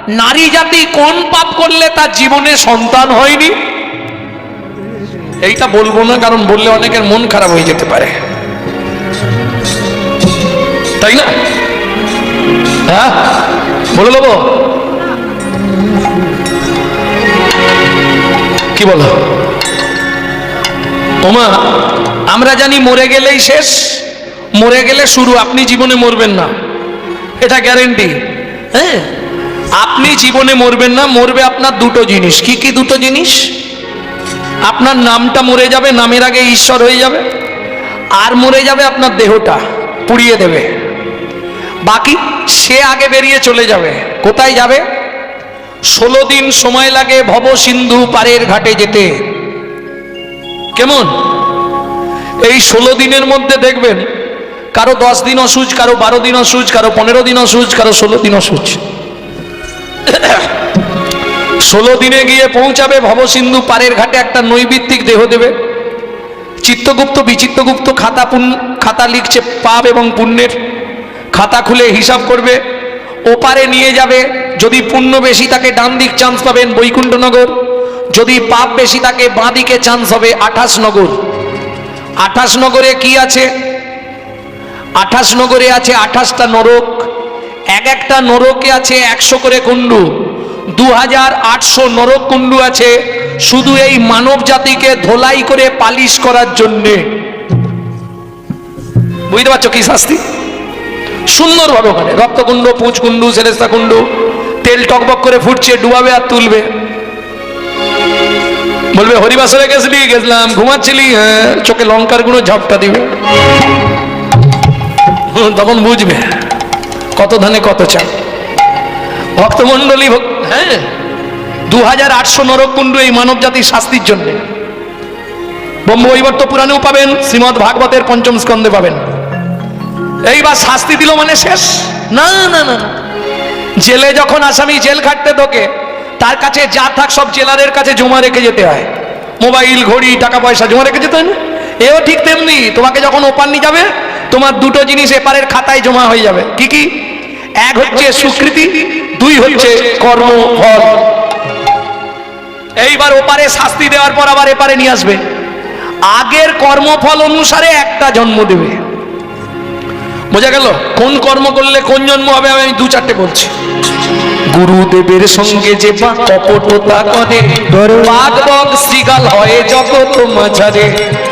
নারী জাতি কোন পাপ করলে তার জীবনে সন্তান হয়নি? এইটা বলবো না, কারণ বললে অনেকের মন খারাপ হয়ে যেতে পারে, তাই না? হ্যাঁ, বলে দেবো? কি বলো? ওমা, আমরা জানি মরে গেলেই শেষ, মরে গেলে শুরু। আপনি জীবনে মরবেন না, এটা গ্যারেন্টি। হ্যাঁ, আপনি জীবনে মরবেন না, মরবে আপনার দুটো জিনিস। কি কি দুটো জিনিস? আপনার নামটা মরে যাবে, নামের আগে ঈশ্বর হয়ে যাবে, আর মরে যাবে আপনার দেহটা, পুড়িয়ে দেবে। বাকি সে আগে বেরিয়ে চলে যাবে। কোথায় যাবে? 16 দিন সময় লাগে ভব সিন্ধু পারের ঘাটে যেতে। কেমন? এই 16 দিনের মধ্যে দেখবেন কারো 10 দিন অসুচ, কারো 12 দিন অসুচ, কারো 15 দিন অসুচ, কারো 16 দিন অসুচ। 16 দিনে গিয়ে পৌঁছাবে ভবসিন্ধু পারের ঘাটে, একটা নৈমিত্তিক দেহ দেবে। চিত্তগুপ্ত বিচিত্রগুপ্ত খাতা লিখছে পাপ এবং পুণ্যের। খাতা খুলে হিসাব করবে, ওপারে নিয়ে যাবে। যদি পুণ্য বেশি থাকে ডান দিক চান্স পাবেন বৈকুণ্ঠনগর, যদি পাপ বেশি থাকে বাঁ দিকে চান্স হবে 28 নগর। 28 নগরে কি আছে? 28 নগরে আছে 28টা নরক। এক একটা নরকে আছে 100 করে কুণ্ডু। 2800 নরক কুণ্ডু আছে শুধু এই মানব জাতিকে ধোলাই করে পালিশ করার জন্যে। বুঝতে পারছো কি শাস্তি? সুন্দরভাবে ওখানে রক্তকুণ্ড, পুঁচকুণ্ডু, সেরেস্তা কুণ্ডু, তেল টকবক করে ফুটছে, ডুবাবে আর তুলবে। বলবে হরিবাসরে গেছিলি? গেছিলাম। ঘুমাচ্ছিলি? হ্যাঁ। চোখে লঙ্কার গুঁড়ো ঝাপটা দিবে, তখন বুঝবে কত ধানে কত চাল। ভক্তমন্ডলী, হ্যাঁ, 2800 নরককুণ্ড এই মানব জাতির শাস্তির জন্য। ব্রহ্মবৈবর্ত পুরাণেও পাবেন, শ্রীমদ্ ভাগবতের 5ম স্কন্ধে পাবেন। এইবার শাস্তি দিল মানে শেষ? না না না, জেলে যখন আসামি জেল খাটতে ঢোকে, তার কাছে যা থাক সব জেলারের কাছে জমা রেখে যেতে হয়। মোবাইল, ঘড়ি, টাকা পয়সা জমা রেখে যেতে হয় না? এও ঠিক তেমনি, তোমাকে যখন ওপার নিয়ে যাবে, তোমার দুটো জিনিস এপারের খাতায় জমা হয়ে যাবে। কি কি? এক হচ্ছে স্বীকৃতি, 2 হচ্ছে কর্মফল। এইবার ওপারে শাস্তি দেওয়ার পর আবার এপারে নিয়ে আসবে, আগের কর্মফল অনুসারে একটা জন্ম দেবে। বোঝা গেল? কোন কর্ম করলে কোন জন্ম হবে আমি 2-4টে বলছি। গুরুদেবের সঙ্গে যে কপটতা করে, বাঘ বক শৃগাল হয় জগৎ মাঝারে।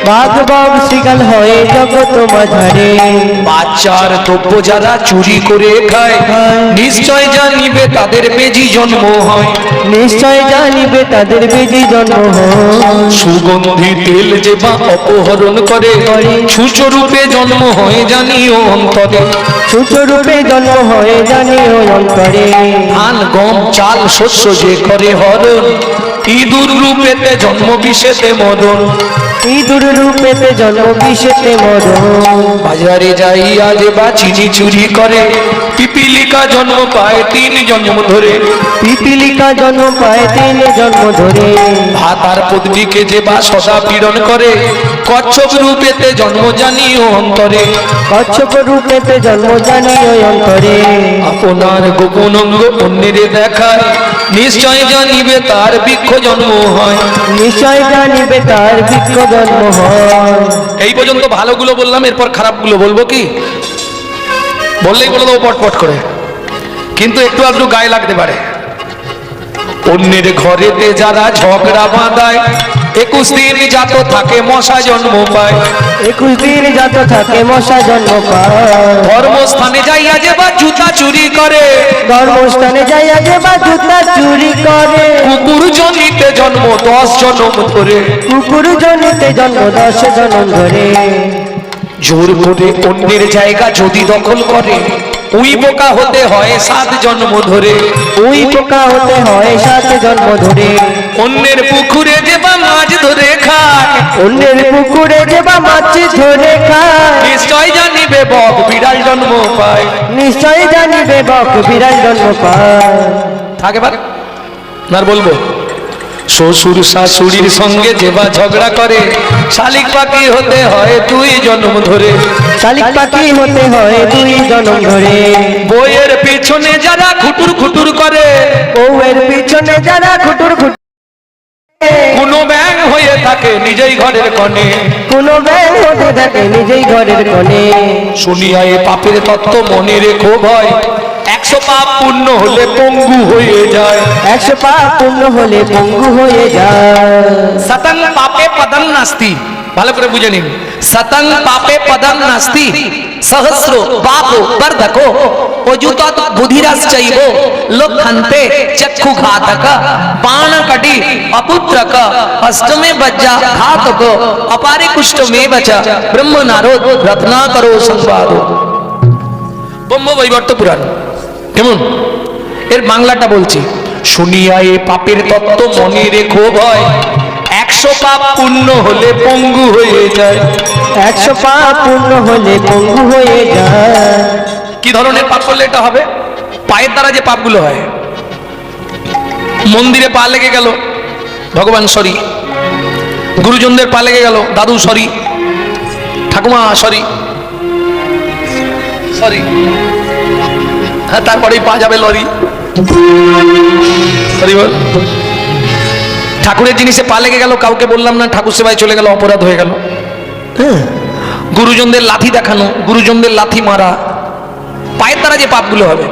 বাঘ বক শৃগাল হয় জগৎ মাঝারে। বাচ্চার দ্রব্য যারা চুরি করে খায়, নিশ্চয় জানিবে তাদের বেজি জন্ম হয়। নিশ্চয় জানিবে তাদের বেজি জন্ম হয়। সুগন্ধি তেল যে বা অপহরণ করে, সূর্য রূপে জন্ম হয় জানিও অন্তরে। সূর্য রূপে জন্ম হয় জানিও অন্তরে। ধান গম চাল শস্য যে করে হরণ, ইঁদুর রূপেতে জন্ম বিষেতে মদন। ইঁদুর রূপেতে জন্ম বিষেতে মরণ। বাজারে যাইয়া যে বা চিনি চুরি করে, পিপিলিকা জন্ম পায় 3 জন্ম ধরে। পিপিলিকা জন্ম পায় 3 জন্ম ধরে। ভাতার পত্নীকে যে বা সদা পীড়ন করে, কচ্ছপ রূপেতে জন্ম জানিও অন্তরে। কচ্ছপ রূপেতে জন্ম জানিও অন্তরে। আপনার গোপন অঙ্গ অন্যের দেখায়, নিশ্চয় জানিবে তার বৃক্ষ জন্ম হয়। নিশ্চয় জানিবে তার বৃক্ষ জন্ম হয়। এই পর্যন্ত ভালোগুলো বললাম, এরপর খারাপগুলো বলবো। কি বললেই বলে দেবো পটপট করে, কিন্তু একটু আধটু গায়ে লাগতে পারে। অন্যের ঘরেতে যারা ঝগড়া বাঁধায়, 21 দিন যাত থাকে মশা জন্ম পায়। 21 দিন যাত থাকে মশা জন্ম পায়। ধর্মস্থানে যাইয়া যে বা জুতা চুরি করে, ধর্মস্থানে যাইয়া যে বা জুতা চুরি করে। কুকুর জনিতে জন্ম 10 জন্ম ধরে। কুকুর জনিতে জন্ম 10 জন্ম ধরে। জোর করে অন্যের জায়গা যদি দখল করে, উই পোকা হতে হয় 7 জন্ম ধরে। উই পোকা হতে হয় 7 জন্ম ধরে। অন্যের পুকুরে যে বা মাছ ধরে খায়, অন্যের পুকুরে যে বা মাছ ধরে খায়। নিশ্চয় জানিবে বক বিড়াল জন্ম পায়। নিশ্চয় জানিবে বক বিড়াল জন্ম পায়। থাকে পারে না বলবো। শ্বশুর শাশুড়ির সঙ্গে যে বা ঝগড়া করে, শালিক পাখি হতে হয় 2 জন্ম ধরে। শালিক পাখি হতে হয় 2 জন্ম ধরে। বইয়ের পেছনে যারা খুটুর খুটুর করে, পিছনে যারা খুটুর খুটুর কোন ব্যাং হয়ে থাকে নিজেই ঘরের কোণে, কোনো ব্যাং হতে থাকে নিজেই ঘরের কোণে। শুনিয়া এ পাপের তত্ত্ব মনে রেখো ভয়, 100 পাপ পূর্ণ হলে পঙ্গু হয়ে যায়। 100 পাপ পূর্ণ হলে পঙ্গু হয়ে যায়। সতং পাপে পদং নাস্তি, ভালো করে বুঝে নিন। সতং পাপে পদং নাস্তি, সহস্র পাপ বর্ধকো অযুতৎ বুধিরাশ্চৈব লোকহন্তে চক্ষু ঘাতক বাণ কটি অপুত্রক অষ্টমে বজ্জা ঘাতক অপারে কুষ্ঠমে বচ ব্রহ্ম নারদ রত্নাকরো সংবাদ। ব্রহ্ম বৈবর্ত পুরাণ। কেমন? এর বাংলাটা বলছি। শুনিয়া এ পাপের তত্ত্ব মনে রেখো ভয়, 100 পাপ পূর্ণ হলে পঙ্গু হয়ে যায়। 100 পাপ পূর্ণ হলে পঙ্গু হয়ে যায়। কি ধরনের পাপ করলে এটা হবে? পায়ের দ্বারা যে পাপগুলো হয়, মন্দিরে পা লেগে গেল, ভগবান সরি। গুরুজনদের পা লেগে গেল, দাদু সরি, ঠাকুমা সরি সরি, হ্যাঁ তারপরেই পা যাবে লরি, সরি বল। ঠাকুরের জিনিসে পা লেগে গেল, কাউকে বললাম না, ঠাকুর সেবায় চলে গেল, অপরাধ হয়ে গেল। হ্যাঁ, গুরুজনদের লাথি দেখানো, গুরুজনদের লাথি মারা, পায়ের দ্বারা যে পাপগুলো হবে।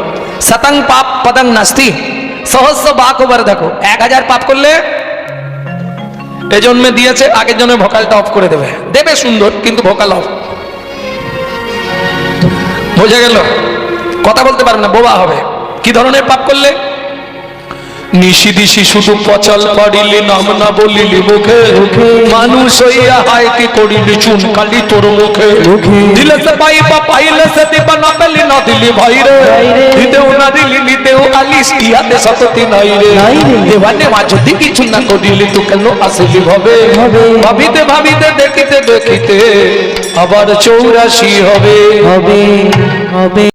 শতং পাপ পদং নাস্তি সহস্র বাক ওভার দেখো, 1000 পাপ করলে এ জন্মে দিয়েছে, আগের জন্মে ভোকালটা অফ করে দেবে, দেবে সুন্দর, কিন্তু ভোকাল অফ। বোঝা গেল? কথা বলতে পারবে না, বোবা হবে। কি ধরনের পাপ করলে? নিশি দিশি শুধু পচল পড়িলি, নাম না বলিলি মুখে, মানুষ হইয়া হায় কি করিলি চুন কালি তোর মুখে। দিলে সে পাইবা পাইলে সে দিবা, না পেলি না দিলি ভাই রে, দিতেও না দিলি নিতেও আলিস, ইহাতে সততি নাই রে। দেবা নেওয়া যদি কিছু না করিলি তো কেন আসিলি ভবে, ভাবিতে ভাবিতে দেখিতে দেখিতে আবার 84 হবে। হবে হবে।